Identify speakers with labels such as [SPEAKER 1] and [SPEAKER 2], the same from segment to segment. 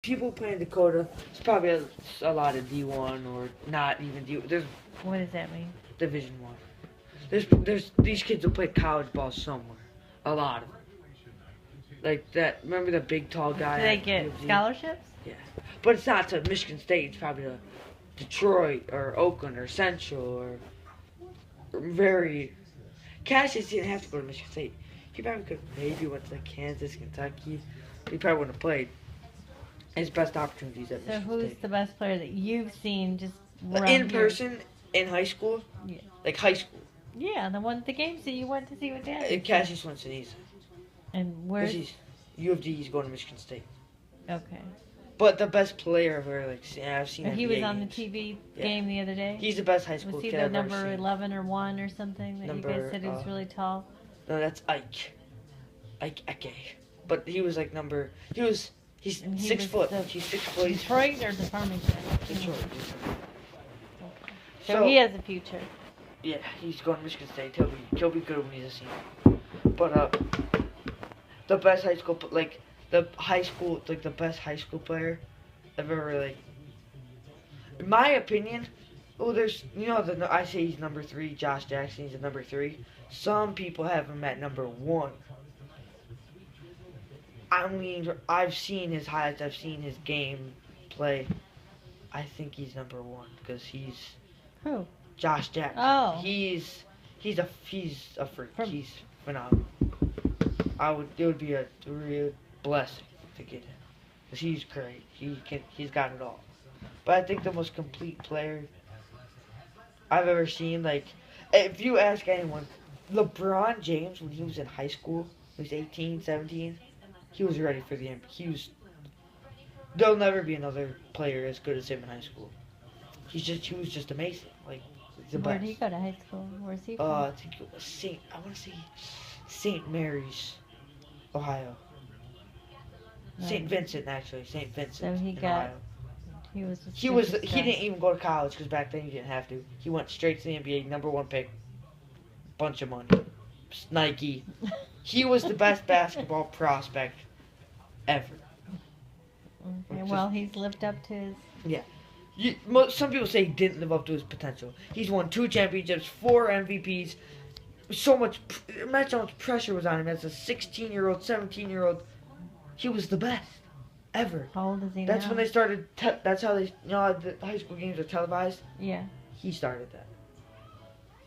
[SPEAKER 1] people playing Dakota, it's probably a lot of D1 or not even D. There's
[SPEAKER 2] What does that mean?
[SPEAKER 1] Division 1. There's these kids who play college ball somewhere. A lot of them. Like that. Remember the big tall guy?
[SPEAKER 2] Do they
[SPEAKER 1] at
[SPEAKER 2] get
[SPEAKER 1] U of Z?
[SPEAKER 2] scholarships?
[SPEAKER 1] Yeah, but it's not to Michigan State. It's probably to Detroit or Oakland or Central or very. Cassius didn't have to go to Michigan State. He probably could maybe went to Kansas, Kentucky. He probably wouldn't have played. His best opportunities at
[SPEAKER 2] So
[SPEAKER 1] Michigan
[SPEAKER 2] who's
[SPEAKER 1] State.
[SPEAKER 2] the best player that you've seen just around
[SPEAKER 1] In
[SPEAKER 2] here?
[SPEAKER 1] person, in high school?
[SPEAKER 2] Yeah.
[SPEAKER 1] Like high school.
[SPEAKER 2] Yeah, the games that you went to see with Dad.
[SPEAKER 1] Cassius Winston,
[SPEAKER 2] And where's
[SPEAKER 1] he's U of D, he's going to Michigan State.
[SPEAKER 2] okay?
[SPEAKER 1] But the best player I've ever I've seen.
[SPEAKER 2] But he
[SPEAKER 1] NBA
[SPEAKER 2] was on the
[SPEAKER 1] games.
[SPEAKER 2] TV
[SPEAKER 1] Yeah.
[SPEAKER 2] game the other day.
[SPEAKER 1] He's the best high school
[SPEAKER 2] Was he
[SPEAKER 1] kid
[SPEAKER 2] the
[SPEAKER 1] I've ever
[SPEAKER 2] number
[SPEAKER 1] seen.
[SPEAKER 2] 11 or 1 or something that you guys said he was really tall?
[SPEAKER 1] No, that's Ike. Ike Eke. But he was like he's
[SPEAKER 2] And he
[SPEAKER 1] 6
[SPEAKER 2] was
[SPEAKER 1] foot.
[SPEAKER 2] the-
[SPEAKER 1] He's 6 foot. He's
[SPEAKER 2] Detroit or the Farmington?
[SPEAKER 1] Detroit.
[SPEAKER 2] So he has a future.
[SPEAKER 1] Yeah, he's going to Michigan State. He'll be good when he's a senior. But the best high school, like the best high school player I've ever in my opinion. Oh, there's I say he's number 3. Josh Jackson, he's a number 3. Some people have him at number 1. I mean, I've seen his highlights. I've seen his game play. I think he's number 1 because he's
[SPEAKER 2] Who?
[SPEAKER 1] Josh Jackson.
[SPEAKER 2] Oh.
[SPEAKER 1] He's a freak.
[SPEAKER 2] From-
[SPEAKER 1] He's phenomenal. It would be a real blessing to get him. 'Cause he's great. He's got it all. But I think the most complete player I've ever seen, like, if you ask anyone, LeBron James, when he was in high school, he was 18, 17, he was ready for the NBA. There'll never be another player as good as him in high school. He was just amazing. Like, the
[SPEAKER 2] Where
[SPEAKER 1] best.
[SPEAKER 2] did he go to high school? Where's he from?
[SPEAKER 1] I think it was I want to say St. Mary's, Ohio. St. Vincent, actually. St. Vincent.
[SPEAKER 2] So he
[SPEAKER 1] in
[SPEAKER 2] got-
[SPEAKER 1] Ohio.
[SPEAKER 2] He was. A
[SPEAKER 1] He
[SPEAKER 2] superstar.
[SPEAKER 1] didn't even go to college because back then you didn't have to. He went straight to the NBA, number 1 pick, bunch of money, Nike. He was the best basketball prospect ever.
[SPEAKER 2] Okay, well, he's lived up to his.
[SPEAKER 1] Some people say he didn't live up to his potential. He's won 2 championships, 4 MVPs. Imagine how much pressure was on him as a 16-year-old, 17-year-old. He was the best ever.
[SPEAKER 2] How old is he
[SPEAKER 1] That's
[SPEAKER 2] now?
[SPEAKER 1] when they started. That's how they. The high school games are televised.
[SPEAKER 2] Yeah.
[SPEAKER 1] He started that.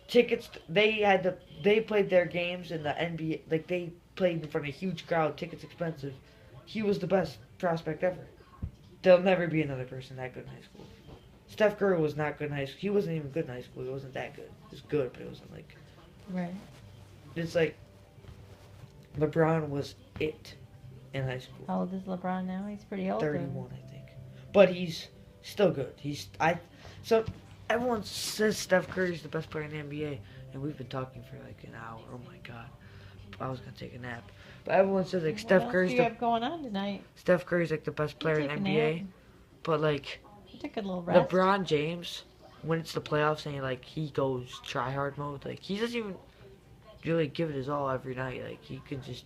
[SPEAKER 1] Tickets. They played their games in the NBA. Like they played in front of a huge crowd. Tickets expensive. He was the best prospect ever. There'll never be another person that good in high school. Steph Curry was not good in high school. He wasn't even good in high school. He wasn't that good. He was good, but it wasn't like.
[SPEAKER 2] Right.
[SPEAKER 1] It's like. LeBron was it in high school.
[SPEAKER 2] How old is LeBron now? He's pretty old.
[SPEAKER 1] 31, I think. But he's still good. So everyone says Steph Curry's the best player in the NBA, and we've been talking for like an hour. Oh my god. I was gonna take a nap. But everyone says like
[SPEAKER 2] What
[SPEAKER 1] Steph
[SPEAKER 2] else
[SPEAKER 1] Curry's
[SPEAKER 2] do you have going on tonight?
[SPEAKER 1] like the best player in the
[SPEAKER 2] take a
[SPEAKER 1] NBA.
[SPEAKER 2] nap.
[SPEAKER 1] But like
[SPEAKER 2] You took a little rest.
[SPEAKER 1] LeBron James, when it's the playoffs and he goes try hard mode, like he doesn't even really give it his all every night. Like he can just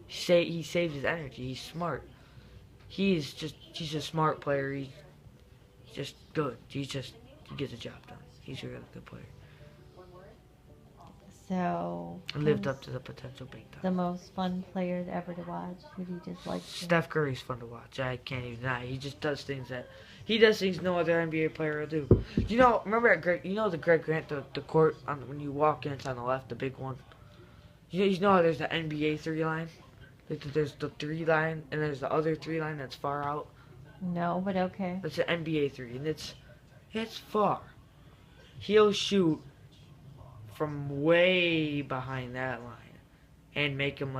[SPEAKER 1] he saves his energy. He's smart. He's a smart player. He's just good. He gets the job done. He's a really good player.
[SPEAKER 2] So.
[SPEAKER 1] Lived
[SPEAKER 2] who's
[SPEAKER 1] up to the potential big time.
[SPEAKER 2] The most fun player ever to watch. Who do you just like?
[SPEAKER 1] Steph Curry's fun to watch. I can't even deny. He just does things no other NBA player will do. Remember the Greg Grant, the court when you walk in, it's on the left, the big one. You know how there's the NBA 3 line? Like there's the 3 line and there's the other 3 line that's far out.
[SPEAKER 2] No, but okay.
[SPEAKER 1] That's the NBA 3 and it's far. He'll shoot from way behind that line and make him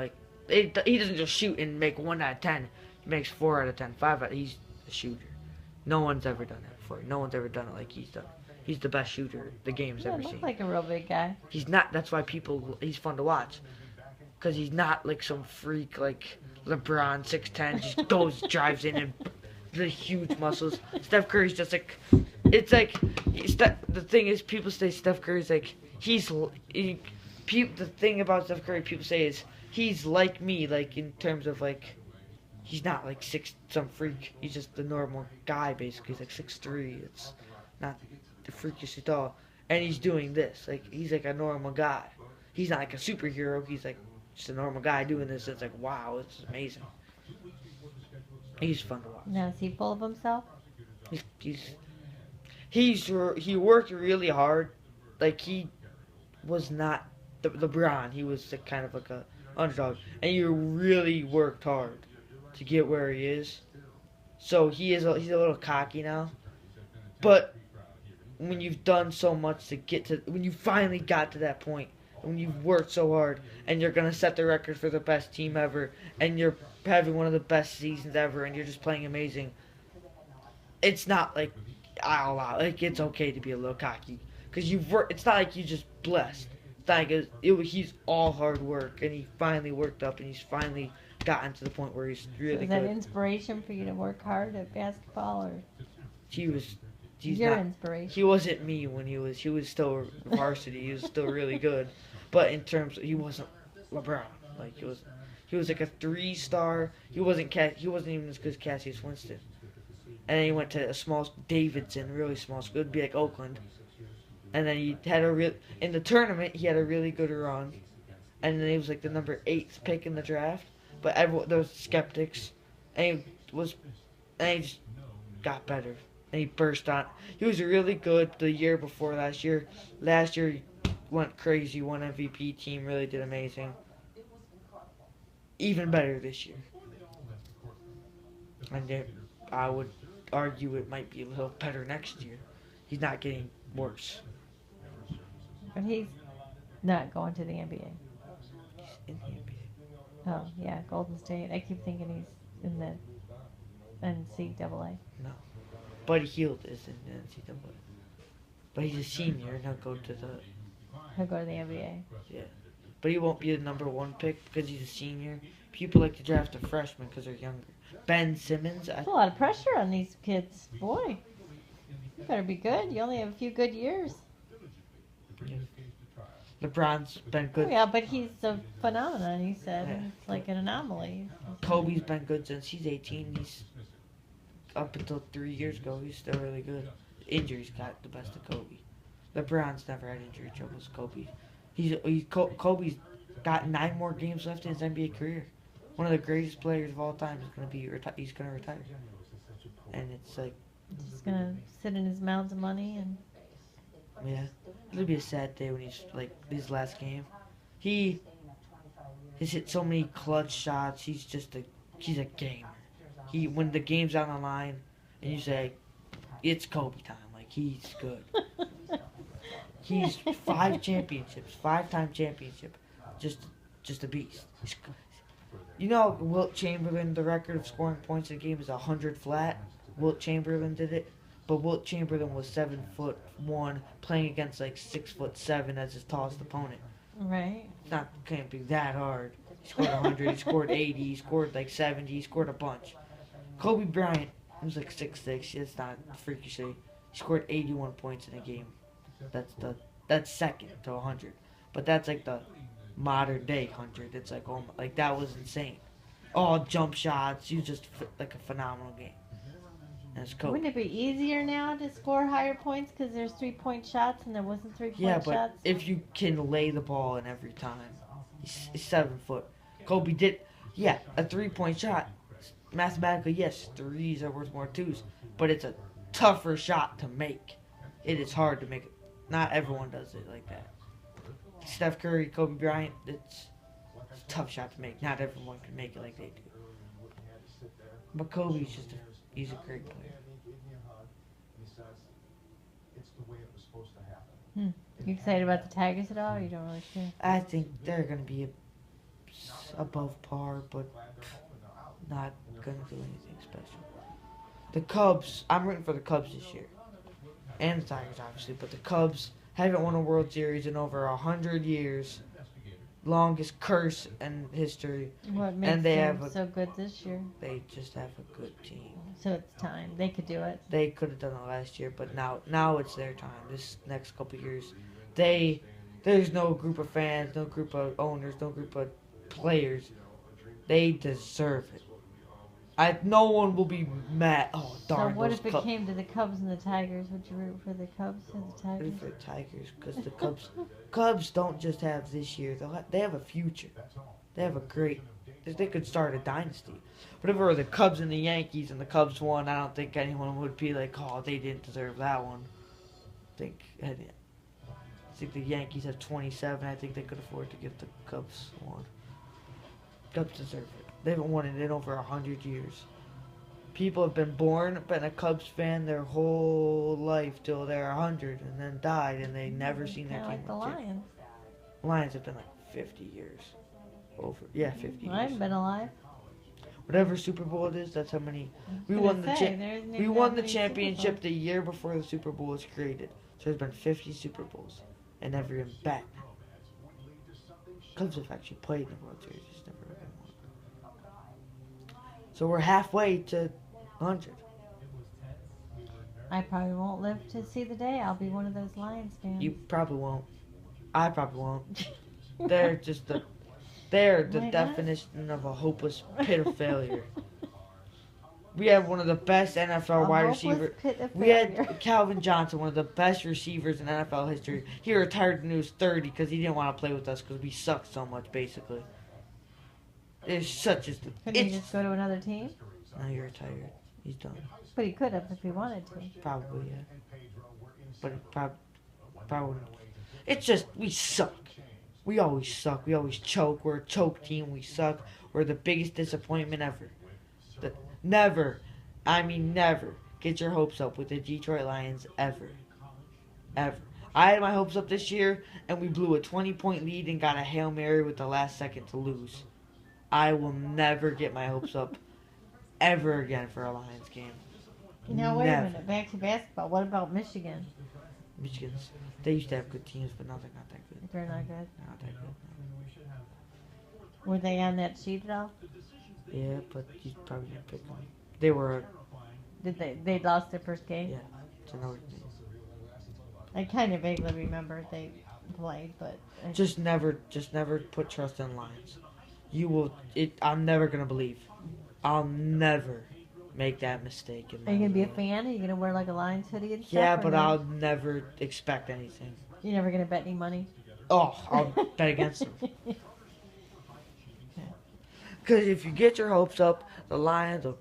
[SPEAKER 1] he doesn't just shoot and make 1 out of 10. He makes 4 out of 10, 5 out. He's a shooter. No one's ever done that before. No one's ever done it like he's done. He's the best shooter the game's
[SPEAKER 2] He
[SPEAKER 1] ever
[SPEAKER 2] doesn't
[SPEAKER 1] seen.
[SPEAKER 2] look like a real big guy.
[SPEAKER 1] He's not. That's why he's fun to watch. Because he's not like some freak like LeBron, 6'10", just goes, drives in and the huge muscles. Steph Curry's just like, it's like, the thing is, people say Steph Curry's like, the thing about Steph Curry, people say is, he's like me, like in terms of like, he's not like some freak. He's just the normal guy basically. He's like 6'3". It's not the freakishly tall. And he's doing this. Like he's like a normal guy. He's not like a superhero. He's like just a normal guy doing this. It's like wow, it's amazing. He's fun to watch.
[SPEAKER 2] Now, is he full of himself?
[SPEAKER 1] He worked really hard. Like he was not the LeBron. He was like, kind of like a underdog, and he really worked hard to get where he is. So he's a little cocky now, but when you've done so much to get to, when you finally got to that point, when you've worked so hard, and you're gonna set the record for the best team ever, and you're having one of the best seasons ever, and you're just playing amazing. It's not like I'll allow, like it's okay to be a little cocky because you've worked. It's not like you just blessed. It's not like he's all hard work, and he finally worked up, and he's finally gotten to the point where he's
[SPEAKER 2] So
[SPEAKER 1] really
[SPEAKER 2] is that
[SPEAKER 1] good.
[SPEAKER 2] inspiration for you to work hard at basketball, or
[SPEAKER 1] He was. He's
[SPEAKER 2] your
[SPEAKER 1] not.
[SPEAKER 2] inspiration?
[SPEAKER 1] He wasn't me when he was still varsity. He was still really good, but in terms he wasn't LeBron. Like he was like a 3-star. He wasn't even as good as Cassius Winston. And then he went to a small Davidson, really small school. It'd be like Oakland. And then he had in the tournament he had a really good run, and then he was like the number 8th pick in the draft. But there was skeptics, and he just got better. And he burst on. He was really good the year before last year. Last year he went crazy, won MVP. Team really did amazing. Even better this year. And I would argue it might be a little better next year. He's not getting worse.
[SPEAKER 2] But he's not going to the NBA.
[SPEAKER 1] He's in the NBA.
[SPEAKER 2] Oh, yeah, Golden State. I keep thinking he's in the NCAA.
[SPEAKER 1] No. Buddy Hield is in the NCAA. But he's a senior and he'll go to the...
[SPEAKER 2] He'll go to the NBA.
[SPEAKER 1] Yeah. But he won't be the number 1 pick because he's a senior. People like to draft a freshman because they're younger. Ben Simmons.
[SPEAKER 2] There's a lot of pressure on these kids. Boy, you better be good. You only have a few good years.
[SPEAKER 1] Yeah. LeBron's been good.
[SPEAKER 2] Oh, yeah, but he's a phenomenon, he said.
[SPEAKER 1] Yeah.
[SPEAKER 2] It's like an anomaly.
[SPEAKER 1] Kobe's been good since he's 18. He's up until 3 years ago. He's still really good. Injuries got the best of Kobe. LeBron's never had injury troubles. Kobe's got 9 more games left in his NBA career. One of the greatest players of all time is going to be he's going to retire. And it's like,
[SPEAKER 2] He's gonna sit in his mounds of money and
[SPEAKER 1] yeah, it'll be a sad day when he's like his last game. He's hit so many clutch shots. He's a gamer. When the game's on the line and you say it's Kobe time, like he's good. He's 5 championships, 5-time championship, just a beast. You know, Wilt Chamberlain, the record of scoring points in a game is 100 flat. Wilt Chamberlain did it, but Wilt Chamberlain was 7'1", playing against like 6'7" as his tallest opponent.
[SPEAKER 2] right.
[SPEAKER 1] Can't be that hard. He scored 100, he scored 80, he scored like 70, he scored a bunch. Kobe Bryant was like 6'6", it's not freakishly. He scored 81 points in a game. That's second to 100, but that's like the modern day 100. It's like that was insane. All jump shots. You just like a phenomenal game. And it's Kobe.
[SPEAKER 2] Wouldn't it be easier now to score higher points because there's 3-point shots and there wasn't 3-point
[SPEAKER 1] Yeah, but
[SPEAKER 2] shots?
[SPEAKER 1] if you can lay the ball in every time, he's 7 foot. Kobe did, yeah, a 3-point shot. Mathematically, yes, 3s are worth more 2s, but it's a tougher shot to make. It is hard to make it. Not everyone does it like that. Steph Curry, Kobe Bryant, it's a tough shot to make. Not everyone can make it like they do. But Kobe's he's a great player.
[SPEAKER 2] You excited about the Tigers at all? Or you don't really care?
[SPEAKER 1] I think they're going to be above par, but not going to do anything special. The Cubs, I'm rooting for the Cubs this year. And the Tigers, obviously, but the Cubs haven't won a World Series in over 100 years. Longest curse in history.
[SPEAKER 2] What makes
[SPEAKER 1] they
[SPEAKER 2] them
[SPEAKER 1] have
[SPEAKER 2] so good this year?
[SPEAKER 1] They just have a good team.
[SPEAKER 2] So it's time. They could do it.
[SPEAKER 1] They could have done it last year, but now it's their time. This next couple of years, there's no group of fans, no group of owners, no group of players. They deserve it. No one will be mad. Oh
[SPEAKER 2] So
[SPEAKER 1] darn!
[SPEAKER 2] what
[SPEAKER 1] Those
[SPEAKER 2] if it came to the Cubs and the Tigers? Would you root for the Cubs or the Tigers?
[SPEAKER 1] for Tigers, because the Cubs don't just have this year. They have a future. They have a great. They could start a dynasty. But if it were the Cubs and the Yankees and the Cubs won, I don't think anyone would be like, oh, they didn't deserve that one. I think the Yankees have 27. I think they could afford to give the Cubs one. Cubs deserve it. They haven't won it in over 100 years. People have been a Cubs fan their whole life till they're 100 and then died and they never seen their
[SPEAKER 2] Kind
[SPEAKER 1] team.
[SPEAKER 2] of like the Lions.
[SPEAKER 1] Lions have been like 50 years. 50 years.
[SPEAKER 2] I haven't been alive.
[SPEAKER 1] Whatever Super Bowl it is, that's how many. We
[SPEAKER 2] Gonna
[SPEAKER 1] won the
[SPEAKER 2] say, there's
[SPEAKER 1] we
[SPEAKER 2] even
[SPEAKER 1] won
[SPEAKER 2] that
[SPEAKER 1] the
[SPEAKER 2] many Super
[SPEAKER 1] championship
[SPEAKER 2] Bowls.
[SPEAKER 1] the year before the Super Bowl was created. So there's been 50 Super Bowls and never been back. Cubs have actually played in the World Series, just never been one. So we're halfway to 100.
[SPEAKER 2] I probably won't live to see the day. I'll be one of those Lions fans.
[SPEAKER 1] You probably won't. I probably won't. They're just they're the
[SPEAKER 2] Why not?
[SPEAKER 1] definition of a hopeless pit of failure. We have one of the best NFL
[SPEAKER 2] A
[SPEAKER 1] wide
[SPEAKER 2] hopeless
[SPEAKER 1] receivers.
[SPEAKER 2] pit of
[SPEAKER 1] We
[SPEAKER 2] failure.
[SPEAKER 1] had Calvin Johnson, one of the best receivers in NFL history. He retired when he was 30 because he didn't want to play with us because we sucked so much, basically. It's such as the.
[SPEAKER 2] Couldn't he just go to another team?
[SPEAKER 1] Now you're retired. He's done.
[SPEAKER 2] But he could have if he wanted to.
[SPEAKER 1] Probably, yeah. But it probably. It's just, we suck. We always suck. We always choke. We're a choke team. We suck. We're the biggest disappointment ever. Never, I mean never, get your hopes up with the Detroit Lions ever. Ever. I had my hopes up this year, and we blew a 20-point lead and got a Hail Mary with the last second to lose. I will never get my hopes up ever again for a Lions game.
[SPEAKER 2] Now, wait
[SPEAKER 1] Never.
[SPEAKER 2] a minute. Back to basketball. What about Michigan?
[SPEAKER 1] Michigan's, they used to have good teams, but now they're not that good.
[SPEAKER 2] They're not good.
[SPEAKER 1] They're not that good.
[SPEAKER 2] Were they on that sheet at all?
[SPEAKER 1] Yeah, but he's probably gonna pick them. They were,
[SPEAKER 2] Did they lost their first game?
[SPEAKER 1] yeah, it's another thing.
[SPEAKER 2] I kind of vaguely remember they played, but
[SPEAKER 1] Just never put trust in Lions. You will. I'm never gonna believe. I'll never make that mistake. In my
[SPEAKER 2] are you gonna be a
[SPEAKER 1] life.
[SPEAKER 2] fan? Are you gonna wear like a Lions hoodie and stuff?
[SPEAKER 1] Yeah,
[SPEAKER 2] or
[SPEAKER 1] but
[SPEAKER 2] no?
[SPEAKER 1] I'll never expect anything.
[SPEAKER 2] You're never gonna bet any money.
[SPEAKER 1] Oh, I'll bet against them. Because if you get your hopes up, the Lions will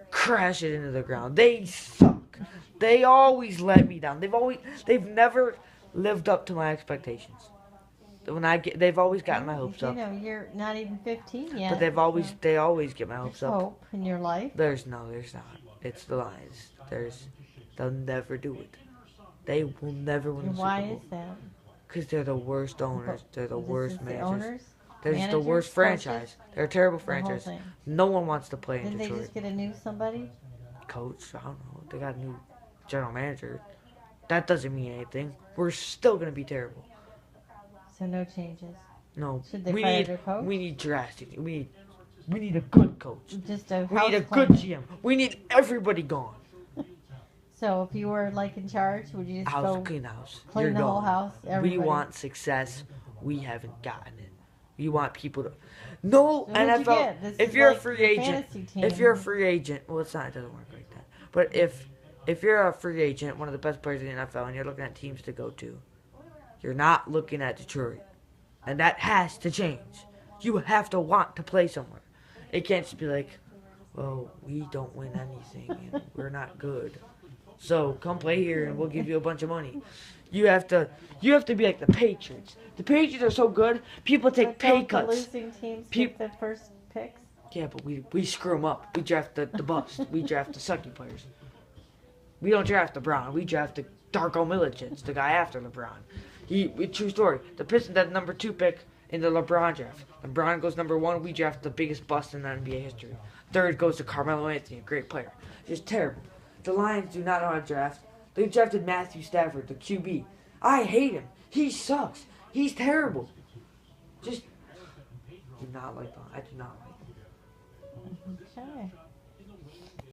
[SPEAKER 1] crash it into the ground. They suck. They always let me down. They've never lived up to my expectations. They've always gotten my hopes
[SPEAKER 2] You
[SPEAKER 1] up.
[SPEAKER 2] know, you're not even 15 yet.
[SPEAKER 1] But they always get my
[SPEAKER 2] There's
[SPEAKER 1] hopes up.
[SPEAKER 2] hope in your life.
[SPEAKER 1] There's not. It's the Lions. They'll never do it. They will never win
[SPEAKER 2] And
[SPEAKER 1] a Super
[SPEAKER 2] why
[SPEAKER 1] Bowl.
[SPEAKER 2] is that?
[SPEAKER 1] Because they're the worst owners. They're the
[SPEAKER 2] This
[SPEAKER 1] worst
[SPEAKER 2] is the
[SPEAKER 1] managers.
[SPEAKER 2] owners?
[SPEAKER 1] They're just the
[SPEAKER 2] managers,
[SPEAKER 1] worst
[SPEAKER 2] coaches?
[SPEAKER 1] franchise. They're a terrible
[SPEAKER 2] The whole
[SPEAKER 1] franchise.
[SPEAKER 2] thing.
[SPEAKER 1] No one wants to play in
[SPEAKER 2] Didn't they
[SPEAKER 1] Detroit.
[SPEAKER 2] just get a new somebody?
[SPEAKER 1] Coach, I don't know. They got a new general manager. That doesn't mean anything. We're still gonna be terrible.
[SPEAKER 2] So no changes.
[SPEAKER 1] No,
[SPEAKER 2] Should they
[SPEAKER 1] we
[SPEAKER 2] fire
[SPEAKER 1] need
[SPEAKER 2] their coach?
[SPEAKER 1] we need drastic. We need a good coach.
[SPEAKER 2] Just a
[SPEAKER 1] We
[SPEAKER 2] house
[SPEAKER 1] need a
[SPEAKER 2] cleaner.
[SPEAKER 1] good GM. We need everybody gone.
[SPEAKER 2] So if you were like in charge, would you just
[SPEAKER 1] House,
[SPEAKER 2] go
[SPEAKER 1] clean house.
[SPEAKER 2] clean
[SPEAKER 1] You're
[SPEAKER 2] the whole
[SPEAKER 1] gone.
[SPEAKER 2] house?
[SPEAKER 1] We
[SPEAKER 2] Everybody?
[SPEAKER 1] want success. We haven't gotten it. We want people to. No
[SPEAKER 2] So what'd you
[SPEAKER 1] NFL.
[SPEAKER 2] get? This
[SPEAKER 1] If
[SPEAKER 2] is
[SPEAKER 1] you're
[SPEAKER 2] like
[SPEAKER 1] a free
[SPEAKER 2] your
[SPEAKER 1] agent,
[SPEAKER 2] fantasy team.
[SPEAKER 1] if you're a free agent, well, it's not. It doesn't work like that. But if you're a free agent, one of the best players in the NFL, and you're looking at teams to go to, you're not looking at Detroit, and that has to change. You have to want to play somewhere. It can't just be like, well, we don't win anything and we're not good. So come play here and we'll give you a bunch of money. You have to be like the Patriots. The Patriots are so good, people take
[SPEAKER 2] But
[SPEAKER 1] pay
[SPEAKER 2] don't the
[SPEAKER 1] cuts.
[SPEAKER 2] losing teams
[SPEAKER 1] Peop-
[SPEAKER 2] get the first picks?
[SPEAKER 1] Yeah, but we screw them up. We draft the bust. We draft the sucky players. We don't draft LeBron. We draft the Darko Milicic, the guy after LeBron. True story. The Pistons had number 2 pick in the LeBron draft. LeBron goes number 1. We draft the biggest bust in NBA history. Third goes to Carmelo Anthony, a great player. It's terrible. The Lions do not know how to draft. They drafted Matthew Stafford, the QB. I hate him. He sucks. He's terrible. Just do not like him. I do not like him.
[SPEAKER 2] Okay.